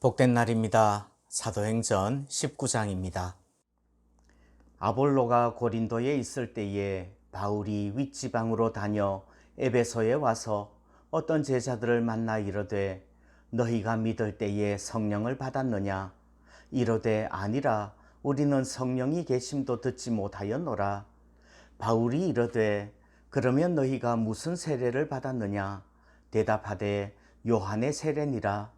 복된 날입니다. 사도행전 19장입니다. 아볼로가 고린도에 있을 때에 바울이 윗지방으로 다녀 에베소에 와서 어떤 제자들을 만나 이르되 너희가 믿을 때에 성령을 받았느냐? 이르되 아니라 우리는 성령이 계심도 듣지 못하였노라. 바울이 이르되 그러면 너희가 무슨 세례를 받았느냐? 대답하되 요한의 세례니라.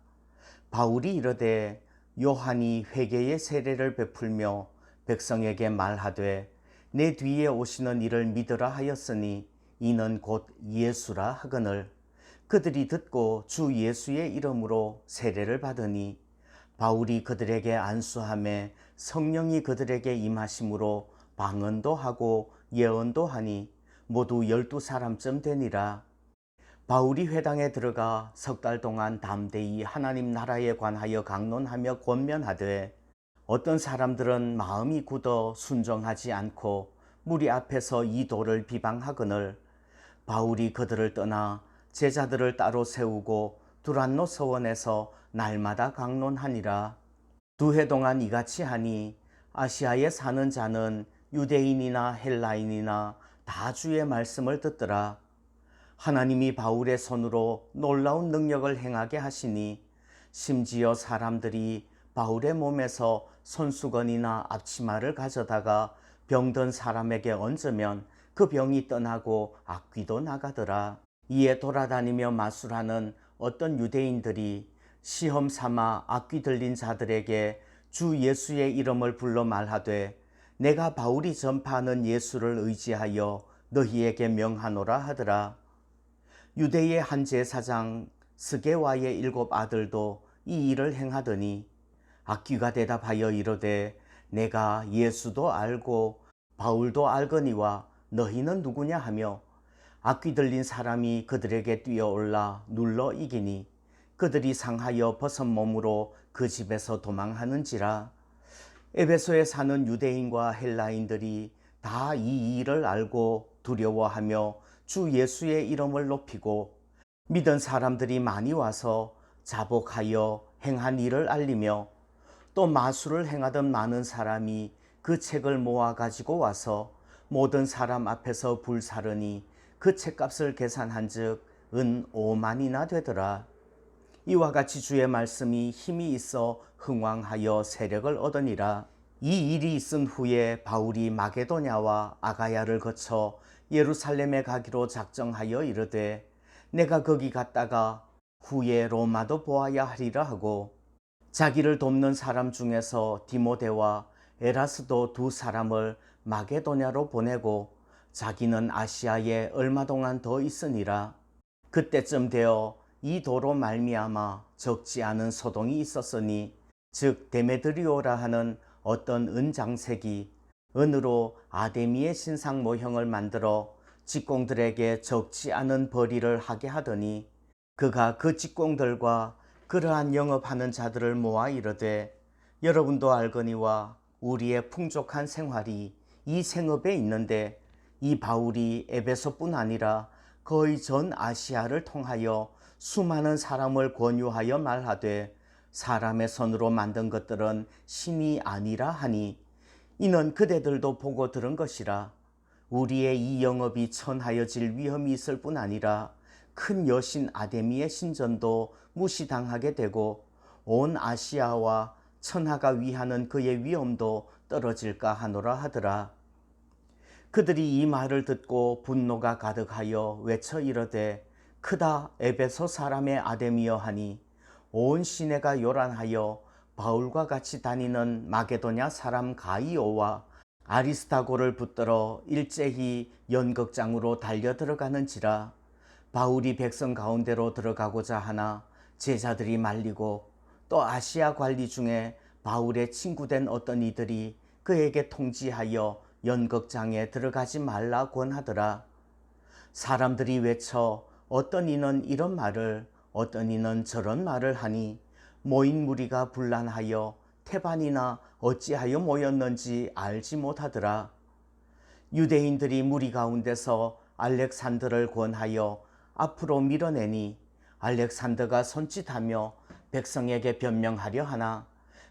바울이 이르되 요한이 회개의 세례를 베풀며 백성에게 말하되 내 뒤에 오시는 이를 믿으라 하였으니 이는 곧 예수라 하거늘 그들이 듣고 주 예수의 이름으로 세례를 받으니 바울이 그들에게 안수하매 성령이 그들에게 임하심으로 방언도 하고 예언도 하니 모두 12사람쯤 되니라. 바울이 회당에 들어가 석 달 동안 담대히 하나님 나라에 관하여 강론하며 권면하되 어떤 사람들은 마음이 굳어 순종하지 않고 무리 앞에서 이 도를 비방하거늘 바울이 그들을 떠나 제자들을 따로 세우고 두란노 서원에서 날마다 강론하니라. 2해 동안 이같이 하니 아시아에 사는 자는 유대인이나 헬라인이나 다 주의 말씀을 듣더라. 하나님이 바울의 손으로 놀라운 능력을 행하게 하시니 심지어 사람들이 바울의 몸에서 손수건이나 앞치마를 가져다가 병든 사람에게 얹으면 그 병이 떠나고 악귀도 나가더라. 이에 돌아다니며 마술하는 어떤 유대인들이 시험 삼아 악귀 들린 자들에게 주 예수의 이름을 불러 말하되 내가 바울이 전파하는 예수를 의지하여 너희에게 명하노라 하더라. 유대의 한 제사장 스게와의 7 아들도 이 일을 행하더니 악귀가 대답하여 이르되 내가 예수도 알고 바울도 알거니와 너희는 누구냐 하며 악귀 들린 사람이 그들에게 뛰어올라 눌러 이기니 그들이 상하여 벗은 몸으로 그 집에서 도망하는지라. 에베소에 사는 유대인과 헬라인들이 다 이 일을 알고 두려워하며 주 예수의 이름을 높이고 믿은 사람들이 많이 와서 자복하여 행한 일을 알리며 또 마술을 행하던 많은 사람이 그 책을 모아 가지고 와서 모든 사람 앞에서 불사르니 그 책값을 계산한즉 은 5만이나 되더라. 이와 같이 주의 말씀이 힘이 있어 흥왕하여 세력을 얻으니라. 이 일이 있은 후에 바울이 마게도냐와 아가야를 거쳐 예루살렘에 가기로 작정하여 이르되 내가 거기 갔다가 후에 로마도 보아야 하리라 하고 자기를 돕는 사람 중에서 디모데와 에라스도 2 사람을 마게도냐로 보내고 자기는 아시아에 얼마 동안 더 있으니라. 그때쯤 되어 이 도로 말미암아 적지 않은 소동이 있었으니 즉 데메드리오라 하는 어떤 은장색이 은으로 아데미의 신상 모형을 만들어 직공들에게 적지 않은 벌이를 하게 하더니 그가 그 직공들과 그러한 영업하는 자들을 모아 이르되 여러분도 알거니와 우리의 풍족한 생활이 이 생업에 있는데 이 바울이 에베소뿐 아니라 거의 전 아시아를 통하여 수많은 사람을 권유하여 말하되 사람의 손으로 만든 것들은 신이 아니라 하니 이는 그대들도 보고 들은 것이라. 우리의 이 영업이 천하여질 위험이 있을 뿐 아니라 큰 여신 아데미의 신전도 무시당하게 되고 온 아시아와 천하가 위하는 그의 위엄도 떨어질까 하노라 하더라. 그들이 이 말을 듣고 분노가 가득하여 외쳐 이르되 크다 에베소 사람의 아데미여 하니 온 시내가 요란하여 바울과 같이 다니는 마게도냐 사람 가이오와 아리스타고를 붙들어 일제히 연극장으로 달려 들어가는지라. 바울이 백성 가운데로 들어가고자 하나 제자들이 말리고 또 아시아 관리 중에 바울의 친구된 어떤 이들이 그에게 통지하여 연극장에 들어가지 말라 권하더라. 사람들이 외쳐 어떤 이는 이런 말을 어떤 이는 저런 말을 하니 모인 무리가 분란하여 태반이나 어찌하여 모였는지 알지 못하더라. 유대인들이 무리 가운데서 알렉산더를 권하여 앞으로 밀어내니 알렉산더가 손짓하며 백성에게 변명하려 하나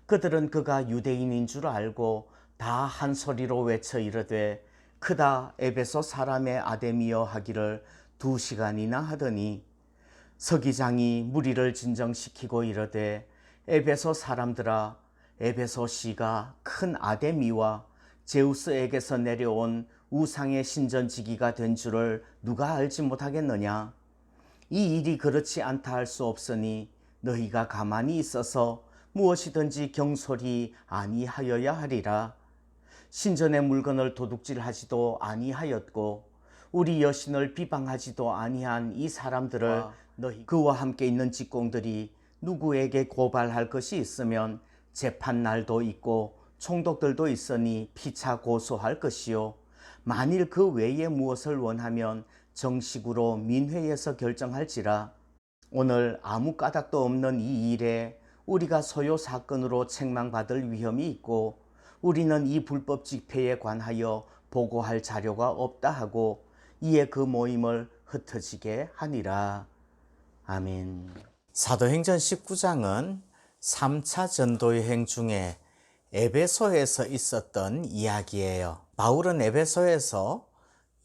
그들은 그가 유대인인 줄 알고 다 한 소리로 외쳐 이르되 크다 에베소 사람의 아데미여 하기를 2시간이나 하더니 서기장이 무리를 진정시키고 이르되 에베소 사람들아 에베소 시가 큰 아데미와 제우스에게서 내려온 우상의 신전지기가 된 줄을 누가 알지 못하겠느냐. 이 일이 그렇지 않다 할 수 없으니 너희가 가만히 있어서 무엇이든지 경솔히 아니하여야 하리라. 신전의 물건을 도둑질하지도 아니하였고 우리 여신을 비방하지도 아니한 이 사람들을 너희 그와 함께 있는 직공들이 누구에게 고발할 것이 있으면 재판날도 있고 총독들도 있으니 피차 고소할 것이요 만일 그 외에 무엇을 원하면 정식으로 민회에서 결정할지라. 오늘 아무 까닭도 없는 이 일에 우리가 소요 사건으로 책망받을 위험이 있고 우리는 이 불법 집회에 관하여 보고할 자료가 없다 하고 이에 그 모임을 흩어지게 하니라. 아멘. 사도행전 19장은 3차 전도여행 중에 에베소에서 있었던 이야기예요. 바울은 에베소에서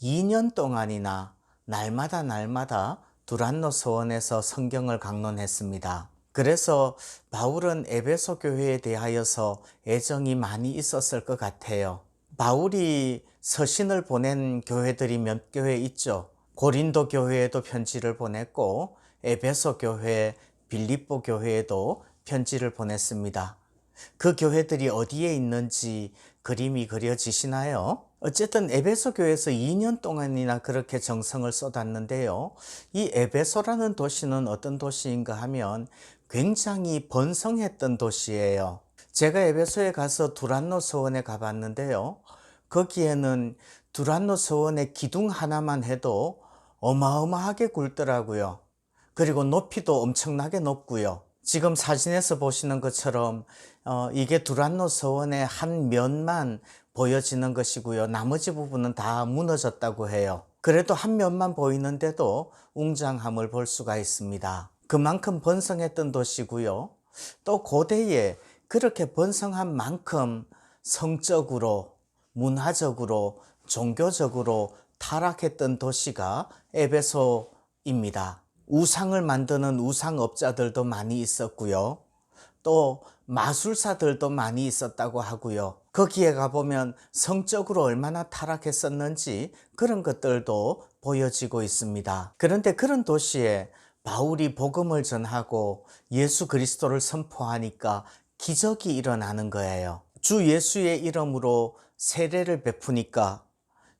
2년 동안이나 날마다 두란노 서원에서 성경을 강론했습니다. 그래서 바울은 에베소 교회에 대하여서 애정이 많이 있었을 것 같아요. 바울이 서신을 보낸 교회들이 몇 교회 있죠. 고린도 교회에도 편지를 보냈고 에베소 교회, 빌립보 교회에도 편지를 보냈습니다. 그 교회들이 어디에 있는지 그림이 그려지시나요? 어쨌든 에베소 교회에서 2년 동안이나 그렇게 정성을 쏟았는데요. 이 에베소라는 도시는 어떤 도시인가 하면 굉장히 번성했던 도시예요. 제가 에베소에 가서 두란노 서원에 가봤는데요. 거기에는 두란노 서원의 기둥 하나만 해도 어마어마하게 굵더라고요. 그리고 높이도 엄청나게 높고요. 지금 사진에서 보시는 것처럼 이게 두란노 서원의 한 면만 보여지는 것이고요. 나머지 부분은 다 무너졌다고 해요. 그래도 한 면만 보이는데도 웅장함을 볼 수가 있습니다. 그만큼 번성했던 도시고요. 또 고대에 그렇게 번성한 만큼 성적으로, 문화적으로, 종교적으로 타락했던 도시가 에베소입니다. 우상을 만드는 우상업자들도 많이 있었고요. 또 마술사들도 많이 있었다고 하고요. 거기에 가보면 성적으로 얼마나 타락했었는지 그런 것들도 보여지고 있습니다. 그런데 그런 도시에 바울이 복음을 전하고 예수 그리스도를 선포하니까 기적이 일어나는 거예요. 주 예수의 이름으로 세례를 베푸니까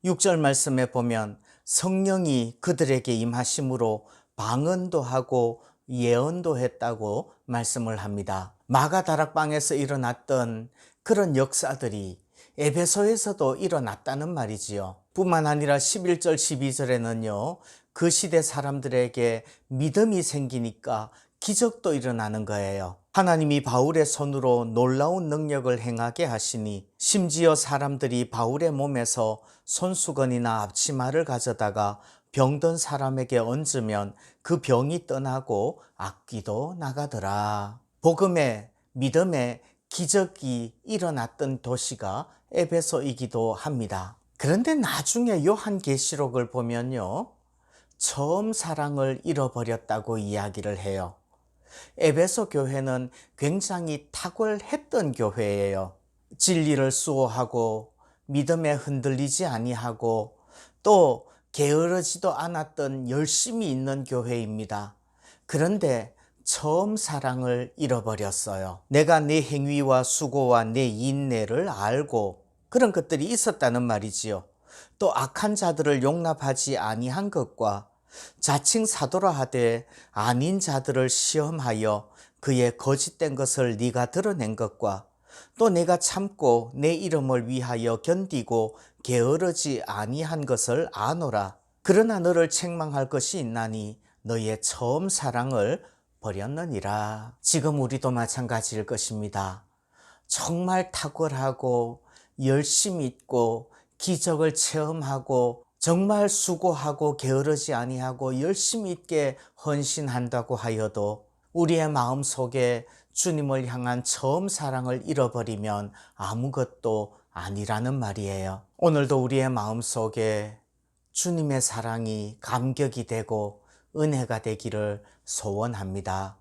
6절 말씀에 보면 성령이 그들에게 임하심으로 방언도 하고 예언도 했다고 말씀을 합니다. 마가다락방에서 일어났던 그런 역사들이 에베소에서도 일어났다는 말이지요. 뿐만 아니라 11절 12절에는요. 그 시대 사람들에게 믿음이 생기니까 기적도 일어나는 거예요. 하나님이 바울의 손으로 놀라운 능력을 행하게 하시니 심지어 사람들이 바울의 몸에서 손수건이나 앞치마를 가져다가 병든 사람에게 얹으면 그 병이 떠나고 악귀도 나가더라. 복음의 믿음의 기적이 일어났던 도시가 에베소이기도 합니다. 그런데 나중에 요한계시록을 보면요. 처음 사랑을 잃어버렸다고 이야기를 해요. 에베소 교회는 굉장히 탁월했던 교회예요. 진리를 수호하고 믿음에 흔들리지 아니하고 또 게으르지도 않았던 열심히 있는 교회입니다. 그런데 처음 사랑을 잃어버렸어요. 내가 내 행위와 수고와 내 인내를 알고 그런 것들이 있었다는 말이지요. 또 악한 자들을 용납하지 아니한 것과 자칭 사도라 하되 아닌 자들을 시험하여 그의 거짓된 것을 네가 드러낸 것과 또 내가 참고 내 이름을 위하여 견디고 게으르지 아니한 것을 아노라. 그러나 너를 책망할 것이 있나니 너의 처음 사랑을 버렸느니라. 지금 우리도 마찬가지일 것입니다. 정말 탁월하고 열심히 있고 기적을 체험하고 정말 수고하고 게으르지 아니하고 열심히 있게 헌신한다고 하여도 우리의 마음 속에 주님을 향한 처음 사랑을 잃어버리면 아무것도 아니라는 말이에요. 오늘도 우리의 마음 속에 주님의 사랑이 감격이 되고 은혜가 되기를 소원합니다.